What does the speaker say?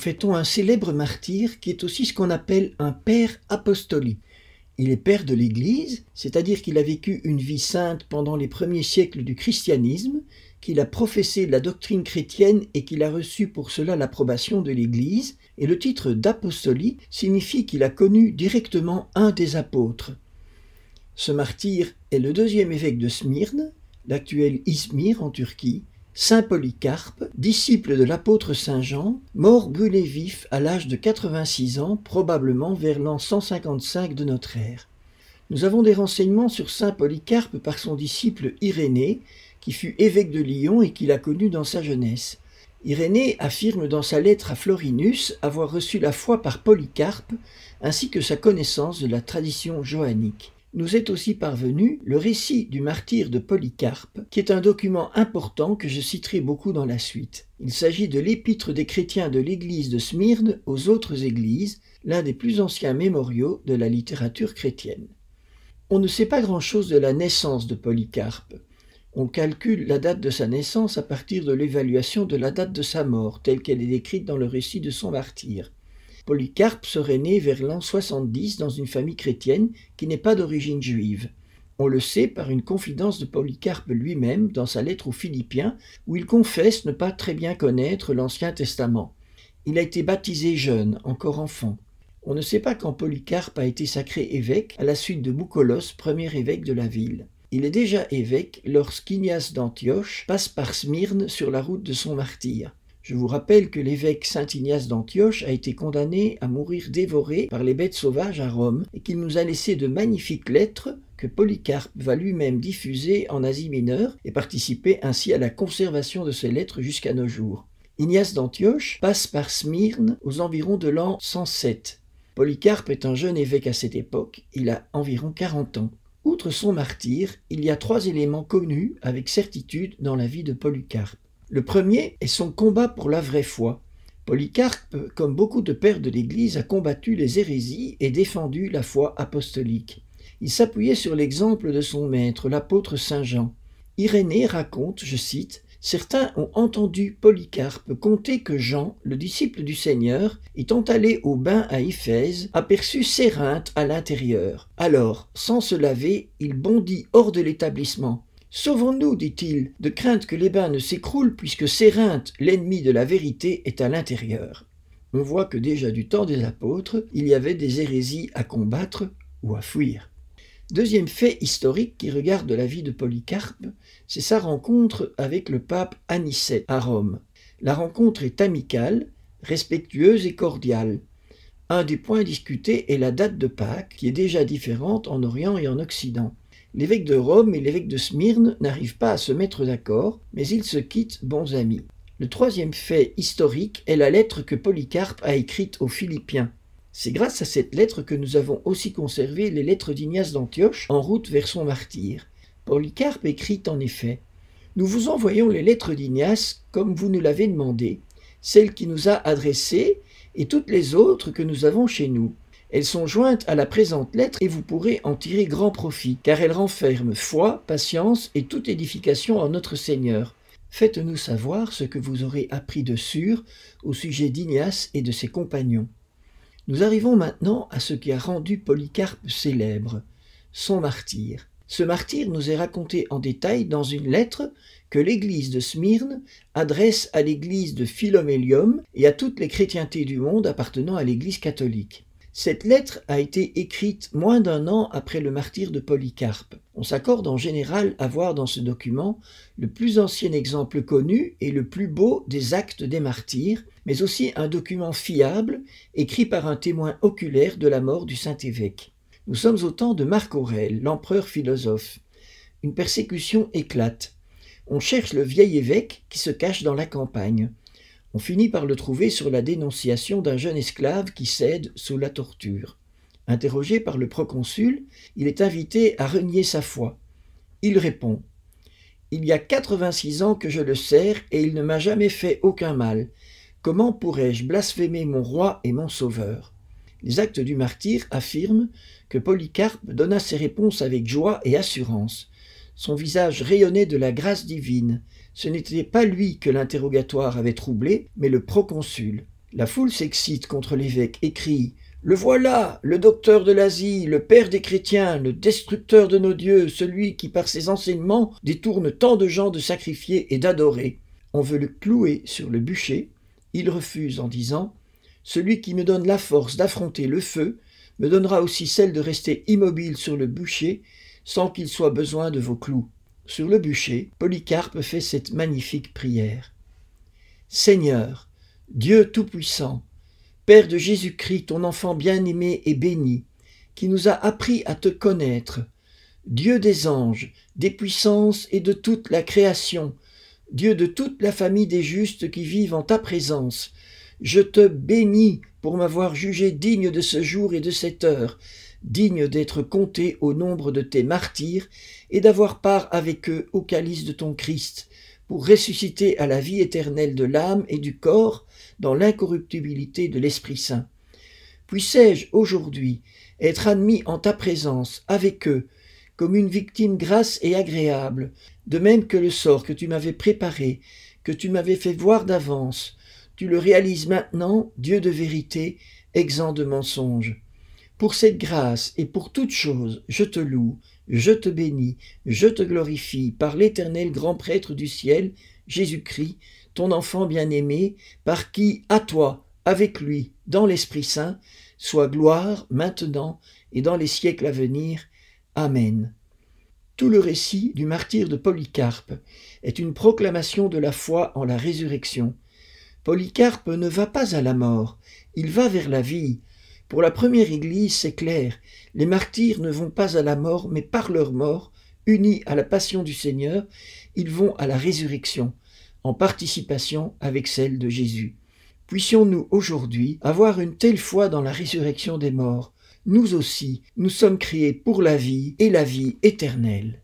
fêtons un célèbre martyr qui est aussi ce qu'on appelle un père apostolique. Il est père de l'Église, c'est-à-dire qu'il a vécu une vie sainte pendant les premiers siècles du christianisme, qu'il a professé la doctrine chrétienne et qu'il a reçu pour cela l'approbation de l'Église, et le titre d'apostolie signifie qu'il a connu directement un des apôtres. Ce martyr est le deuxième évêque de Smyrne, l'actuel Izmir en Turquie, Saint Polycarpe, disciple de l'apôtre Saint Jean, mort brûlé vif à l'âge de 86 ans, probablement vers l'an 155 de notre ère. Nous avons des renseignements sur Saint Polycarpe par son disciple Irénée, qui fut évêque de Lyon et qu'il a connu dans sa jeunesse. Irénée affirme dans sa lettre à Florinus avoir reçu la foi par Polycarpe, ainsi que sa connaissance de la tradition johannique. Nous est aussi parvenu le récit du martyre de Polycarpe, qui est un document important que je citerai beaucoup dans la suite. Il s'agit de l'épître des chrétiens de l'église de Smyrne aux autres églises, l'un des plus anciens mémoriaux de la littérature chrétienne. On ne sait pas grand-chose de la naissance de Polycarpe. On calcule la date de sa naissance à partir de l'évaluation de la date de sa mort, telle qu'elle est décrite dans le récit de son martyre. Polycarpe serait né vers l'an 70 dans une famille chrétienne qui n'est pas d'origine juive. On le sait par une confidence de Polycarpe lui-même dans sa lettre aux Philippiens, où il confesse ne pas très bien connaître l'Ancien Testament. Il a été baptisé jeune, encore enfant. On ne sait pas quand Polycarpe a été sacré évêque à la suite de Boucolos, premier évêque de la ville. Il est déjà évêque lorsqu'Ignace d'Antioche passe par Smyrne sur la route de son martyre. Je vous rappelle que l'évêque Saint Ignace d'Antioche a été condamné à mourir dévoré par les bêtes sauvages à Rome et qu'il nous a laissé de magnifiques lettres que Polycarpe va lui-même diffuser en Asie mineure et participer ainsi à la conservation de ces lettres jusqu'à nos jours. Ignace d'Antioche passe par Smyrne aux environs de l'an 107. Polycarpe est un jeune évêque à cette époque, il a environ 40 ans. Outre son martyre, il y a 3 éléments connus avec certitude dans la vie de Polycarpe. Le premier est son combat pour la vraie foi. Polycarpe, comme beaucoup de pères de l'Église, a combattu les hérésies et défendu la foi apostolique. Il s'appuyait sur l'exemple de son maître, l'apôtre Saint Jean. Irénée raconte, je cite, « Certains ont entendu Polycarpe conter que Jean, le disciple du Seigneur, étant allé au bain à Éphèse, aperçut Cérinthe à l'intérieur. Alors, sans se laver, il bondit hors de l'établissement. Sauvons-nous, dit-il, de crainte que les bains ne s'écroulent puisque Cérinthe, l'ennemi de la vérité, est à l'intérieur. » On voit que déjà du temps des apôtres, il y avait des hérésies à combattre ou à fuir. Deuxième fait historique qui regarde la vie de Polycarpe, c'est sa rencontre avec le pape Anicet à Rome. La rencontre est amicale, respectueuse et cordiale. Un des points discutés est la date de Pâques, qui est déjà différente en Orient et en Occident. L'évêque de Rome et l'évêque de Smyrne n'arrivent pas à se mettre d'accord, mais ils se quittent bons amis. Le troisième fait historique est la lettre que Polycarpe a écrite aux Philippiens. C'est grâce à cette lettre que nous avons aussi conservé les lettres d'Ignace d'Antioche en route vers son martyre. Polycarpe écrit en effet « Nous vous envoyons les lettres d'Ignace comme vous nous l'avez demandé, celles qui nous a adressées et toutes les autres que nous avons chez nous. Elles sont jointes à la présente lettre et vous pourrez en tirer grand profit, car elles renferment foi, patience et toute édification en notre Seigneur. Faites-nous savoir ce que vous aurez appris de sûr au sujet d'Ignace et de ses compagnons. » Nous arrivons maintenant à ce qui a rendu Polycarpe célèbre, son martyre. Ce martyre nous est raconté en détail dans une lettre que l'église de Smyrne adresse à l'église de Philomélium et à toutes les chrétientés du monde appartenant à l'église catholique. Cette lettre a été écrite moins d'1 an après le martyre de Polycarpe. On s'accorde en général à voir dans ce document le plus ancien exemple connu et le plus beau des actes des martyrs, mais aussi un document fiable, écrit par un témoin oculaire de la mort du Saint-Évêque. Nous sommes au temps de Marc Aurèle, l'empereur philosophe. Une persécution éclate. On cherche le vieil évêque qui se cache dans la campagne. On finit par le trouver sur la dénonciation d'un jeune esclave qui cède sous la torture. Interrogé par le proconsul, il est invité à renier sa foi. Il répond « Il y a 86 ans que je le sers et il ne m'a jamais fait aucun mal. Comment pourrais-je blasphémer mon roi et mon sauveur ?» Les actes du martyr affirment que Polycarpe donna ses réponses avec joie et assurance. Son visage rayonnait de la grâce divine. Ce n'était pas lui que l'interrogatoire avait troublé, mais le proconsul. La foule s'excite contre l'évêque et crie « Le voilà, le docteur de l'Asie, le père des chrétiens, le destructeur de nos dieux, celui qui par ses enseignements détourne tant de gens de sacrifier et d'adorer. » On veut le clouer sur le bûcher. Il refuse en disant « Celui qui me donne la force d'affronter le feu me donnera aussi celle de rester immobile sur le bûcher sans qu'il soit besoin de vos clous. » Sur le bûcher, Polycarpe fait cette magnifique prière. « Seigneur, Dieu Tout-Puissant, Père de Jésus-Christ, ton enfant bien-aimé et béni, qui nous a appris à te connaître, Dieu des anges, des puissances et de toute la création, Dieu de toute la famille des justes qui vivent en ta présence, je te bénis pour m'avoir jugé digne de ce jour et de cette heure, digne d'être compté au nombre de tes martyrs et d'avoir part avec eux au calice de ton Christ, pour ressusciter à la vie éternelle de l'âme et du corps dans l'incorruptibilité de l'Esprit Saint. Puissé-je aujourd'hui être admis en ta présence avec eux comme une victime grasse et agréable, de même que le sort que tu m'avais préparé, que tu m'avais fait voir d'avance, tu le réalises maintenant, Dieu de vérité, exempt de mensonge. Pour cette grâce et pour toute chose, je te loue, je te bénis, je te glorifie par l'Éternel grand prêtre du ciel, Jésus-Christ, ton enfant bien-aimé, par qui, à toi, avec lui, dans l'Esprit Saint, soit gloire maintenant et dans les siècles à venir. Amen. Tout le récit du martyre de Polycarpe est une proclamation de la foi en la résurrection. Polycarpe ne va pas à la mort, il va vers la vie. Pour la première Église, c'est clair, les martyrs ne vont pas à la mort, mais par leur mort, unis à la passion du Seigneur, ils vont à la résurrection, en participation avec celle de Jésus. Puissions-nous aujourd'hui avoir une telle foi dans la résurrection des morts. Nous aussi, nous sommes créés pour la vie et la vie éternelle.